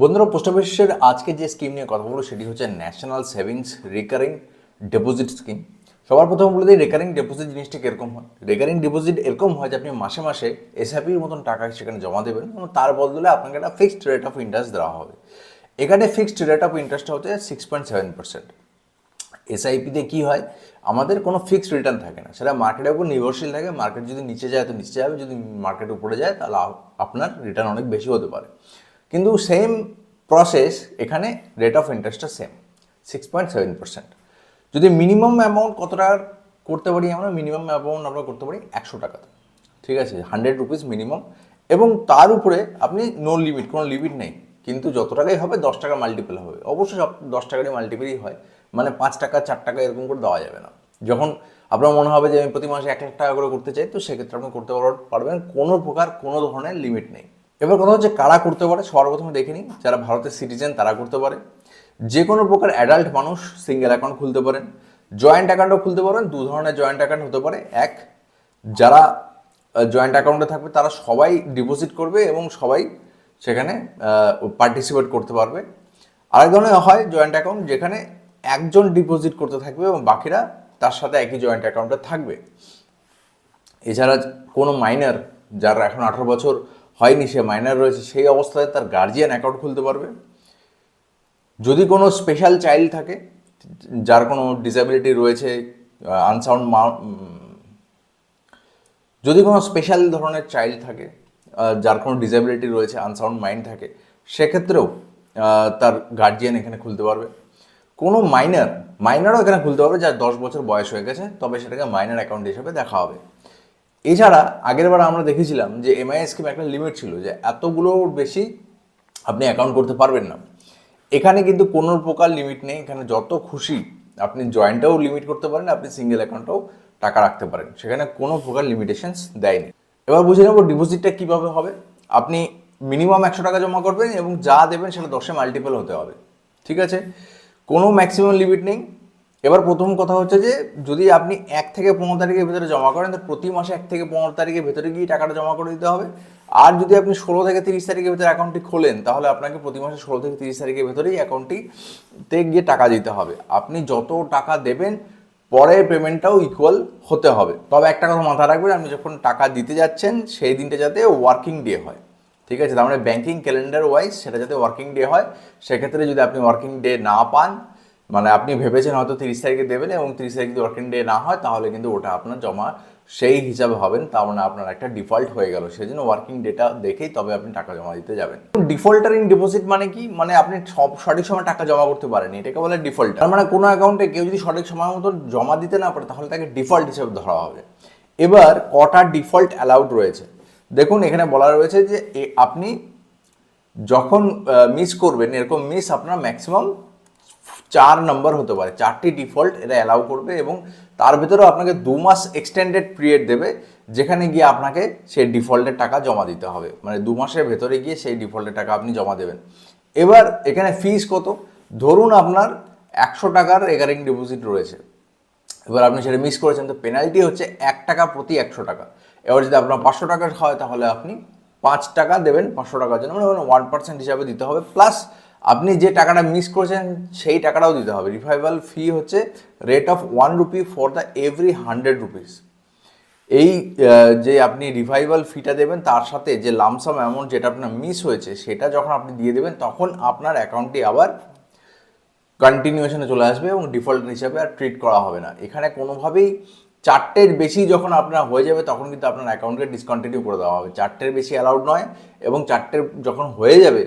বন্ধুরা, পোস্ট অফিসের আজকে যে স্কিম নিয়ে কথা বলবো সেটি হচ্ছে national savings recurring deposit scheme. সবার প্রথমে বলে দিই রেকারিং ডিপোজিট জিনিসটা কীরকম হয়। রেকারিং ডিপোজিট এরকম হয় যে আপনি মাসে মাসে এসআইপির মতন টাকা সেখানে জমা দেবেন এবং তার বদলে আপনাকে একটা ফিক্সড রেট অফ ইন্টারেস্ট দেওয়া হবে। এখানে ফিক্সড রেট অফ ইন্টারেস্টটা হচ্ছে 6.7%। এসআইপিতে কী হয়, আমাদের কোনো ফিক্সড রিটার্ন থাকে না, সেটা মার্কেটের উপর নির্ভরশীল থাকে। মার্কেট যদি নিচে যায় তো নিচে যাবে, যদি মার্কেট উপরে যায় তাহলে আপনার রিটার্ন অনেক বেশি হতে পারে। কিন্তু সেম প্রসেস এখানে রেট অফ ইন্টারেস্টটা সেম 6.7%। যদি মিনিমাম অ্যামাউন্ট কত টাকার করতে পারি, আমরা মিনিমাম অ্যামাউন্ট আমরা করতে পারি 100 টাকাতে, ঠিক আছে, 100 রুপিস মিনিমাম। এবং তার উপরে আপনি নো লিমিট, কোনো লিমিট নেই, কিন্তু যত টাকাই হবে 10 টাকা মাল্টিপল হবে। অবশ্যই সব 10 টাকারই মাল্টিপলই হয়, মানে 5 টাকা 4 টাকা এরকম করে দেওয়া যাবে না। যখন আপনার মনে হবে যে আমি প্রতি মাসে 1 লাখ টাকা করে করতে চাই, তো সেক্ষেত্রে আপনি করতে পারবেন, কোনো প্রকার কোনো ধরনের লিমিট নেই। এবার কথা হচ্ছে কারা করতে পারে। সর্বপ্রথমে দেখে নিই, যারা ভারতের সিটিজেন তারা করতে পারে। যে কোনো প্রকার অ্যাডাল্ট মানুষ সিঙ্গেল অ্যাকাউন্ট খুলতে পারেন, জয়েন্ট অ্যাকাউন্টও খুলতে পারেন। দু ধরনের জয়েন্ট অ্যাকাউন্ট হতে পারে। এক, যারা জয়েন্ট অ্যাকাউন্টে থাকবে তারা সবাই ডিপোজিট করবে এবং সবাই সেখানে পার্টিসিপেট করতে পারবে। আরেক ধরনের হয় জয়েন্ট অ্যাকাউন্ট, যেখানে একজন ডিপোজিট করতে থাকবে এবং বাকিরা তার সাথে একই জয়েন্ট অ্যাকাউন্টে থাকবে। এছাড়া কোনো মাইনর, যার এখন 18 বছর হয়নি, সে মাইনর রয়েছে, সেই অবস্থায় তার গার্জিয়ান অ্যাকাউন্ট খুলতে পারবে। যদি কোনো স্পেশাল চাইল্ড থাকে, যার কোনো ডিসেবিলিটি রয়েছে, আনসাউন্ড যদি কোনো স্পেশাল ধরনের চাইল্ড থাকে, যার কোনো ডিসেবিলিটি রয়েছে, আনসাউন্ড মাইন্ড থাকে, সেক্ষেত্রেও তার গার্জিয়ান এখানে খুলতে পারবে। কোনো মাইনারও এখানে খুলতে পারবে, যার 10 বছর বয়স হয়ে গেছে, তবে সেটাকে মাইনার অ্যাকাউন্ট হিসেবে দেখা হবে। এছাড়া আগেরবার আমরা দেখেছিলাম যে এমআই স্কিম একটা লিমিট ছিল যে এতগুলোর বেশি আপনি অ্যাকাউন্ট করতে পারবেন না। এখানে কিন্তু কোনো প্রকার লিমিট নেই। এখানে যত খুশি আপনি জয়েন্টেও লিমিট করতে পারেন, আপনি সিঙ্গেল অ্যাকাউন্টেও টাকা রাখতে পারেন, সেখানে কোনো প্রকার লিমিটেশনস দেয়নি। এবার বুঝে নেব ডিপোজিটটা কীভাবে হবে। আপনি মিনিমাম 100 টাকা জমা করবেন এবং যা দেবেন সেটা 10-এ মাল্টিপল হতে হবে, ঠিক আছে, কোনো ম্যাক্সিমাম লিমিট নেই। এবার প্রথম কথা হচ্ছে যে যদি আপনি 1 থেকে 15 তারিখের ভিতরে জমা করেন, তো প্রতি মাসে 1 থেকে 15 তারিখের ভেতরে গিয়ে টাকাটা জমা করে দিতে হবে। আর যদি আপনি 16 থেকে 30 তারিখের ভিতরে অ্যাকাউন্টটি খোলেন, তাহলে আপনাকে প্রতি মাসে 16 থেকে 30 তারিখের ভেতরেই অ্যাকাউন্টটিতে গিয়ে টাকা দিতে হবে। আপনি যত টাকা দেবেন পরের পেমেন্টটাও ইকুয়াল হতে হবে। তবে একটা কথা মাথায় রাখবেন, আপনি যখন টাকা দিতে যাচ্ছেন সেই দিনটা যাতে ওয়ার্কিং ডে হয়, ঠিক আছে, তার মানে ব্যাঙ্কিং ক্যালেন্ডার ওয়াইজ সেটা যাতে ওয়ার্কিং ডে হয়। সেক্ষেত্রে যদি আপনি ওয়ার্কিং ডে না পান, মানে আপনি ভেবেছেন হয়তো 30 তারিখে দেবেন এবং 30 তারিখ যদি ওয়ার্কিং ডে না হয়, তাহলে কিন্তু ওটা আপনার জমা সেই হিসাবে হবেন, তার মানে আপনার একটা ডিফল্ট হয়ে গেল। সেই জন্য ওয়ার্কিং ডেটা দেখেই তবে আপনি টাকা জমা দিতে যাবেন। ডিফল্টারিং ডিপোজিট মানে কি, মানে আপনি সঠিক সময় টাকা জমা করতে পারেন, এটাকে বলে ডিফল্ট। তার মানে কোনো অ্যাকাউন্টে কেউ যদি সঠিক সময় মতো জমা দিতে না পারে, তাহলে তাকে ডিফল্ট হিসেবে ধরা হবে। এবার কটা ডিফল্ট অ্যালাউড রয়েছে দেখুন, এখানে বলা রয়েছে যে আপনি যখন মিস করবেন, এরকম মিস আপনার ম্যাক্সিমাম 4 নম্বর হতে পারে, 4টি ডিফল্ট এরা অ্যালাউ করবে এবং তার ভেতরেও আপনাকে 2 মাস এক্সটেন্ডেড পিরিয়ড দেবে, যেখানে গিয়ে আপনাকে সেই ডিফল্টের টাকা জমা দিতে হবে। মানে 2 মাসের ভেতরে গিয়ে সেই ডিফল্টের টাকা আপনি জমা দেবেন। এবার এখানে ফিস কত, ধরুন আপনার 100 টাকার রেকারিং ডিপোজিট রয়েছে, এবার আপনি সেটা মিস করেছেন, তো পেনাল্টি হচ্ছে 1 টাকা প্রতি 100 টাকা। এবার যদি আপনার 500 টাকার হয়, তাহলে আপনি 5 টাকা দেবেন 500 টাকার জন্য, মানে 1% হিসাবে দিতে হবে। প্লাস আপনি যে টাকাটা মিস করেছেন সেই টাকাটাও দিতে হবে। রিভাইভাল ফি হচ্ছে rate of 1 rupee for the every 100 rupees. এই যে আপনি রিভাইভাল ফিটা দেবেন, তার সাথে যে লামসাম অ্যামাউন্ট যেটা আপনার মিস হয়েছে সেটা যখন আপনি দিয়ে দেবেন, তখন আপনার অ্যাকাউন্টটি আবার কন্টিনিউয়েশনে চলে আসবে এবং ডিফল্ট হিসাবে আর ট্রিট করা হবে না। এখানে কোনোভাবেই 4টের বেশি যখন আপনার হয়ে যাবে, তখন কিন্তু আপনার অ্যাকাউন্টকে ডিসকন্টিনিউ করে দেওয়া হবে। 4টের বেশি অ্যালাউড নয়, এবং 4টের যখন হয়ে যাবে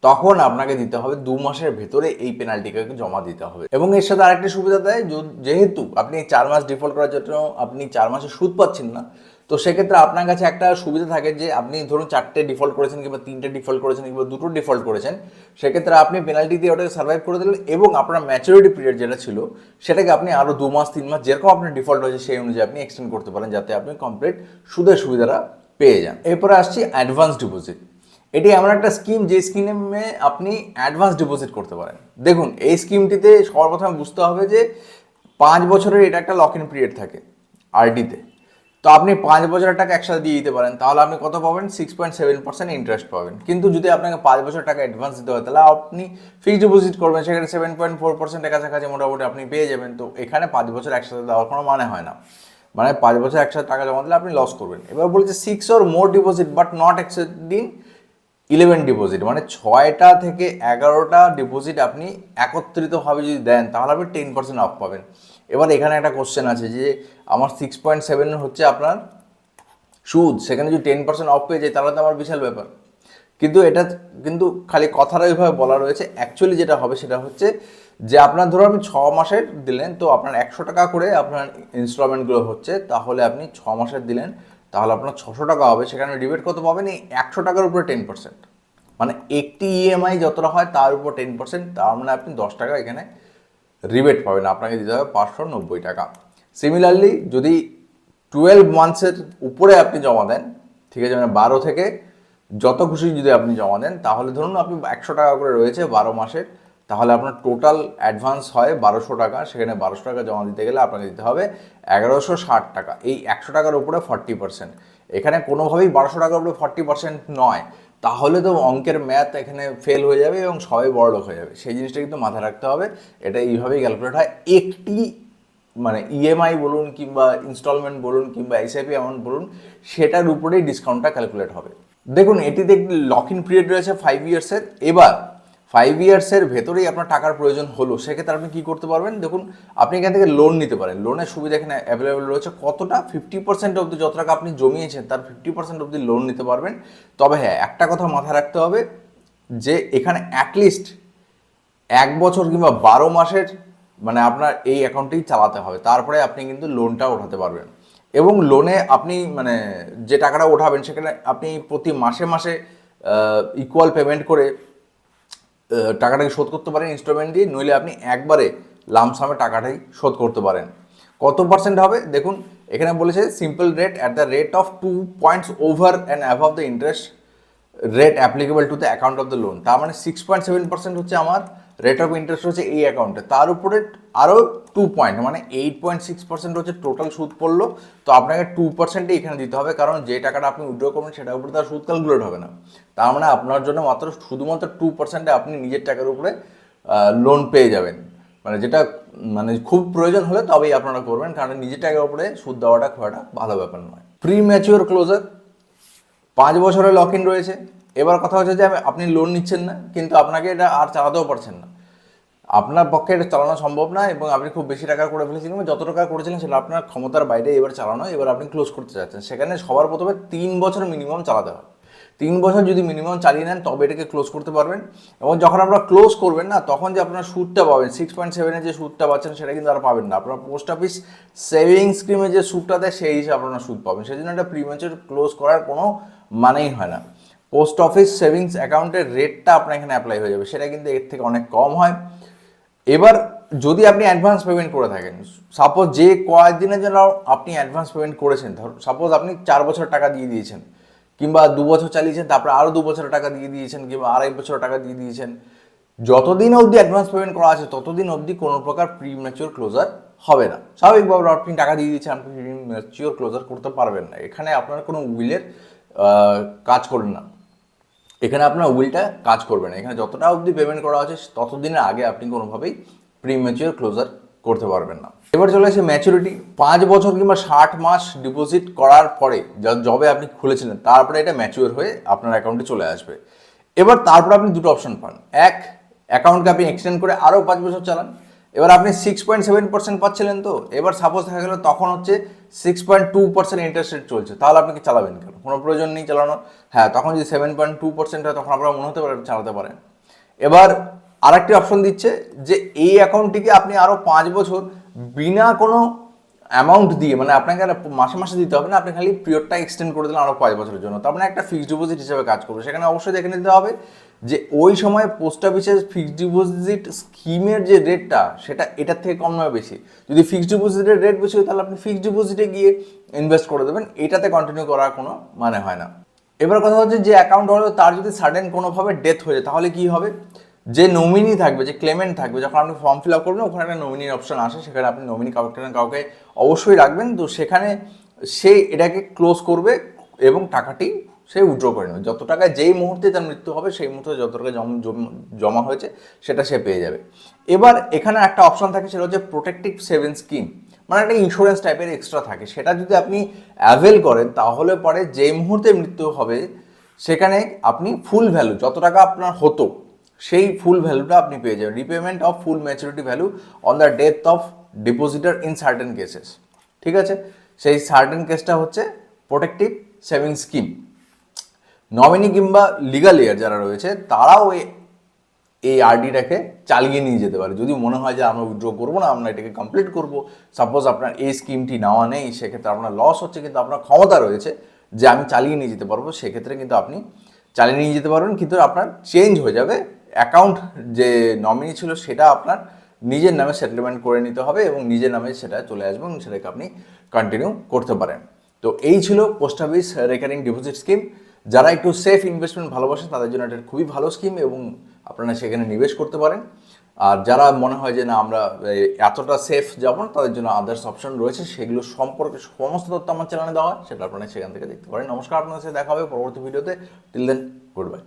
তখন আপনাকে দিতে হবে 2 মাসের ভেতরে এই পেনাল্টিকে জমা দিতে হবে। এবং এর সাথে আরেকটি সুবিধা দেয়, যেহেতু আপনি 4 মাস ডিফল্ট করার জন্য আপনি 4 মাসে সুদ পাচ্ছেন না, তো সেক্ষেত্রে আপনার কাছে একটা সুবিধা থাকে যে আপনি ধরুন 4টে ডিফল্ট করেছেন কিংবা 3টে ডিফল্ট করেছেন কিংবা 2টো ডিফল্ট করেছেন, সেক্ষেত্রে আপনি পেনাল্টি দিয়ে ওটাকে সার্ভাইভ করে দিলেন এবং আপনার ম্যাচুরিটি পিরিয়ড যেটা ছিল সেটাকে আপনি আরও 2 মাস 3 মাস যেরকম আপনার ডিফল্ট হয়েছে সেই অনুযায়ী আপনি এক্সটেন্ড করতে পারেন, যাতে আপনি কমপ্লিট সুদের সুবিধাটা পেয়ে যান। এরপরে আসছি অ্যাডভান্স ডিপোজিট। এটি এমন একটা স্কিম যে স্কিমে আপনি অ্যাডভান্স ডিপোজিট করতে পারেন। দেখুন, এই স্কিমটিতে সর্বপ্রথম বুঝতে হবে যে 5 বছরের এটা একটা লক ইন পিরিয়ড থাকে আরডিতে। তো আপনি 5 বছরের টাকা একসাথে দিয়ে দিতে পারেন, তাহলে আপনি কত পাবেন? 6.7% ইন্টারেস্ট পাবেন। কিন্তু যদি আপনাকে 5 বছর টাকা অ্যাডভান্স দিতে হয়, তাহলে আপনি ফিক্সড ডিপোজিট করবেন, সেখানে 7.4% কাছাকাছি মোটামুটি আপনি পেয়ে যাবেন। তো এখানে 5 বছর একসাথে দেওয়ার কোনো মানে হয় না, মানে 5 বছর একসাথে টাকা জমা দিলে আপনি লস করবেন। এবার বলছে 6 or more deposit but not exceeding 11 deposit, মানে 6টা থেকে 11টা ডিপোজিট আপনি একত্রিতভাবে যদি দেন তাহলে আপনি 10% অফ পাবেন। এবার এখানে একটা কোশ্চেন আছে যে আমার 6.7 হচ্ছে আপনার সুদ, সেখানে যদি 10% অফ পেয়ে যায় তাহলে তো আমার বিশাল ব্যাপার। কিন্তু এটা কিন্তু খালি কথাটা ওইভাবে বলা রয়েছে, অ্যাকচুয়ালি যেটা হবে সেটা হচ্ছে যে আপনার ধরুন আপনি 6 মাসের দিলেন, তো আপনার 100 টাকা করে আপনার ইনস্টলমেন্টগুলো হচ্ছে, তাহলে আপনি 6 মাসের দিলেন, তাহলে আপনার 600 টাকা হবে। সেখানে রিবেট কত পাবেন? এই 100 টাকার উপরে 10%, মানে একটি ইএমআই যতটা হয় তার উপর 10%, তার মানে আপনি 10 টাকা এখানে রিবেট পাবেন, আপনাকে দিতে হবে 590 টাকা। সিমিলারলি যদি 12 মান্থসের উপরে আপনি জমা দেন, ঠিক আছে, মানে 12 থেকে যত খুশি যদি আপনি জমা দেন, তাহলে ধরুন আপনি 100 টাকা করে রয়েছে 12 মাসের, তাহলে আপনার টোটাল অ্যাডভান্স হয় 1200 টাকা। সেখানে 1200 টাকা জমা দিতে গেলে আপনাকে দিতে হবে 1160 টাকা। এই 100 টাকার উপরে 40%, এখানে কোনোভাবেই 1200 টাকার উপরে 40% নয়, তাহলে তো অঙ্কের ম্যাথ এখানে ফেল হয়ে যাবে এবং সবাই বড়লোক হয়ে যাবে। সেই জিনিসটা কিন্তু মাথায় রাখতে হবে, এটা এইভাবেই ক্যালকুলেট হয়। একটি মানে ইএমআই বলুন কিংবা ইনস্টলমেন্ট বলুন কিংবা এসআইপি অ্যামাউন্ট বলুন, সেটার উপরেই ডিসকাউন্টটা ক্যালকুলেট হবে। দেখুন এটিতে একটি লক ইন পিরিয়ড রয়েছে 5 ইয়ার্সের। এবার 5 ইয়ার্সের ভেতরেই আপনার টাকার প্রয়োজন হলো, সেক্ষেত্রে আপনি কী করতে পারবেন? দেখুন আপনি এখান থেকে লোন নিতে পারেন। লোনের সুবিধা এখানে অ্যাভেলেবেল রয়েছে। কতটা? 50% অবধি যত টাকা আপনি জমিয়েছেন তার 50% অবধি লোন নিতে পারবেন। তবে হ্যাঁ, একটা কথা মাথায় রাখতে হবে যে এখানে অ্যাটলিস্ট 1 বছর কিংবা 12 মাসের মানে আপনার এই অ্যাকাউন্টটি চালাতে হবে, তারপরে আপনি কিন্তু লোনটা ওঠাতে পারবেন। এবং লোনে আপনি মানে যে টাকাটা ওঠাবেন সেখানে আপনি প্রতি মাসে মাসে ইকুয়াল পেমেন্ট করে টাকাটাকে শোধ করতে পারেন ইনস্টলমেন্ট দিয়ে, নইলে আপনি একবারে লামসামে টাকাটাই শোধ করতে পারেন। কত পার্সেন্ট হবে দেখুন, এখানে বলেছে simple rate at the rate of 2 points over and অ্যাভাব the interest rate applicable to the account of the loan. তার মানে 6.7% হচ্ছে আমার রেট অফ ইন্টারেস্ট হচ্ছে এই অ্যাকাউন্টে, তার উপরে আরও 2 পয়েন্ট মানে 8.6% হচ্ছে টোটাল সুদ পড়লো। তো আপনাকে 2%ই এখানে দিতে হবে, কারণ যে টাকাটা আপনি উইথড্র করবেন সেটার উপরে তার সুদ ক্যালকুলেট হবে না। তার মানে আপনার জন্য মাত্র শুধুমাত্র 2%-এ আপনি নিজের টাকার উপরে লোন পেয়ে যাবেন, মানে যেটা মানে খুব প্রয়োজন হলে তবেই আপনারা করবেন, কারণ নিজের টাকার উপরে সুদ দেওয়াটা খুব একটা ভালো ব্যাপার নয়। প্রি ম্যাচিওর ক্লোজার 5 বছরের লক ইন রয়েছে। এবার কথা হচ্ছে যে আপনি লোন নিচ্ছেন না, কিন্তু আপনাকে এটা আর চালাতেও পারছেন না, আপনার পক্ষে এটা চালানো সম্ভব না, এবং আপনি খুব বেশি টাকা করে ফেলেছেন এবং যত টাকা করেছিলেন সেটা আপনার ক্ষমতার বাইরে এবার চালানো, এবার আপনি ক্লোজ করতে চাচ্ছেন। সেখানে সবার প্রথমে 3 বছর মিনিমাম চালাতে হয়। 3 বছর যদি মিনিমাম চালিয়ে নেন তবে এটাকে ক্লোজ করতে পারবেন। এবং যখন আপনারা ক্লোজ করবেন না, তখন যে আপনার সুদটা পাবেন 6.7-এর যে সুদটা পাচ্ছেন সেটা কিন্তু আর পাবেন না। আপনার পোস্ট অফিস সেভিংস স্কিমে যে সুদটা দেয় সেই হিসেবে আপনারা সুদ পাবেন। সেই জন্য এটা প্রিম্যাচুর ক্লোজ করার কোনো মানেই হয় না। পোস্ট অফিস সেভিংস অ্যাকাউন্টের রেটটা আপনার এখানে অ্যাপ্লাই হয়ে যাবে, সেটা কিন্তু এর থেকে অনেক কম হয়। এবার যদি আপনি অ্যাডভান্স পেমেন্ট করে থাকেন, সাপোজ যে কয়েকদিনের জন্য আপনি অ্যাডভান্স পেমেন্ট করেছেন, ধর সাপোজ আপনি 4 বছর টাকা দিয়ে দিয়েছেন, কিংবা 2 বছর চালিয়েছেন, তারপরে আরও 2 বছর টাকা দিয়ে দিয়েছেন, কিংবা 2.5 বছর টাকা দিয়ে দিয়েছেন, যতদিন অবধি অ্যাডভান্স পেমেন্ট করা আছে ততদিন অবধি কোনো প্রকার প্রি ম্যাচিওর ক্লোজার হবে না। স্বাভাবিকভাবে আপনি টাকা দিয়ে দিয়েছেন, আপনি প্রি ম্যাচিওর ক্লোজার করতে পারবেন না। এখানে আপনার কোনো উইলের কাজ করবে না, এখানে আপনার উইলটা কাজ করবে না। এখানে যতটা অবধি পেমেন্ট করা আছে ততদিনের আগে আপনি কোনোভাবেই প্রিম্যাচিওর ক্লোজার করতে পারবেন না। এবার চলে আসে ম্যাচুরিটি। 5 বছর কিংবা 60 মাস ডিপোজিট করার পরে যবে আপনি খুলেছিলেন তারপরে এটা ম্যাচিওর হয়ে আপনার অ্যাকাউন্টে চলে আসবে। এবার তারপর আপনি দুটো অপশন পান। এক, অ্যাকাউন্টকে আপনি এক্সটেন্ড করে আরও 5 বছর চালান। এবার আপনি 6.7% পাচ্ছিলেন, তো এবার সাপোজ দেখা গেল তখন হচ্ছে 6.2% ইন্টারেস্ট রেট চলছে, তাহলে আপনি কি চালাবেন কেন? কোনো প্রয়োজন নেই চালানোর। হ্যাঁ, তখন যদি 7.2% হয় তখন আপনারা মনে হতে পারে চালাতে পারেন। এবার আরেকটি অপশন দিচ্ছে যে এই অ্যাকাউন্টটিকে আপনি আরও 5 বছর বিনা কোনো অ্যামাউন্ট দিয়ে, মানে আপনাকে মাসে মাসে দিতে হবে না, আপনি খালি পিরিয়ডটা এক্সটেন্ড করে দিলেন আরও 5 বছরের জন্য, তার মানে একটা ফিক্সড ডিপোজিট হিসেবে কাজ করবে। সেখানে অবশ্যই দেখে নিতে হবে যে ওই সময় পোস্ট অফিসের ফিক্সড ডিপোজিট স্কিমের যে রেটটা সেটা এটার থেকে কম নয় বেশি। যদি ফিক্সড ডিপোজিটের রেট বেশি হয় তাহলে আপনি ফিক্সড ডিপোজিটে গিয়ে ইনভেস্ট করে দেবেন, এটাতে কন্টিনিউ করার কোনো মানে হয় না। এবার কথা হচ্ছে যে অ্যাকাউন্ট হলো তার যদি সাডেন কোনোভাবে ডেথ হয়ে যায় তাহলে কি হবে? যে নমিনি থাকবে, যে ক্লেমেন্ট থাকবে, যখন আপনি ফর্ম ফিল আপ করবেন ওখানে একটা নমিনির অপশন আসে, সেখানে আপনি নমিনি কাউকে না কাউকে অবশ্যই রাখবেন। তো সেখানে সে এটাকে ক্লোজ করবে এবং টাকাটি সে উইথড্র করে নেবে। যত টাকা যেই মুহূর্তে তার মৃত্যু হবে সেই মুহূর্তে যত টাকা জমা হয়েছে সেটা সে পেয়ে যাবে। এবার এখানে একটা অপশন থাকে, সেটা হচ্ছে প্রোটেক্টিভ সেভিং স্কিম, মানে একটা ইন্স্যুরেন্স টাইপের এক্সট্রা থাকে। সেটা যদি আপনি অ্যাভেল করেন তাহলে পরে যেই মুহূর্তে মৃত্যু হবে সেখানে আপনি ফুল ভ্যালু যত টাকা আপনার হতো সেই ফুল ভ্যালুটা আপনি পেয়ে যাবেন। Repayment of full maturity value on the death of depositor in certain cases. ঠিক আছে, সেই সার্টেন কেসটা হচ্ছে প্রোটেক্টিভ সেভিং স্কিম। নমিনি কিংবা লিগাল ইয়ার যারা রয়েছে তারাও এই আরডিটাকে চালিয়ে নিয়ে যেতে পারে। যদি মনে হয় যে আমরা উইথড্র করবো না, আমরা এটাকে কমপ্লিট করব, সাপোজ আপনার এই স্কিমটি নেওয়া নেই, সেক্ষেত্রে আপনার লস হচ্ছে কিন্তু আপনার ক্ষমতা রয়েছে যে আমি চালিয়ে নিয়ে যেতে পারবো, সেক্ষেত্রে কিন্তু আপনি চালিয়ে নিয়ে যেতে পারবেন। কিন্তু আপনার চেঞ্জ হয়ে যাবে, অ্যাকাউন্ট যে নমিনি ছিল সেটা আপনার নিজের নামে সেটেলমেন্ট করে নিতে হবে এবং নিজের নামে সেটা চলে আসবে এবং সেটাকে আপনি কন্টিনিউ করতে পারেন। তো এই ছিল post office recurring deposit scheme. যারা একটু সেফ ইনভেস্টমেন্ট ভালোবাসে তাদের জন্য এটা খুবই ভালো স্কিম এবং আপনারা সেখানে নিবেশ করতে পারেন। আর যারা মনে হয় যে না আমরা এতটা সেফ যাব না, তাদের জন্য আদার্স অপশন রয়েছে, সেগুলো সম্পর্কে সমস্ত তথ্য আমার চ্যানেলে দেওয়া হয়, সেটা আপনারা সেখান থেকে দেখতে পারেন। নমস্কার, আপনাদের সাথে দেখা হবে পরবর্তী ভিডিওতে। Till then, good bye.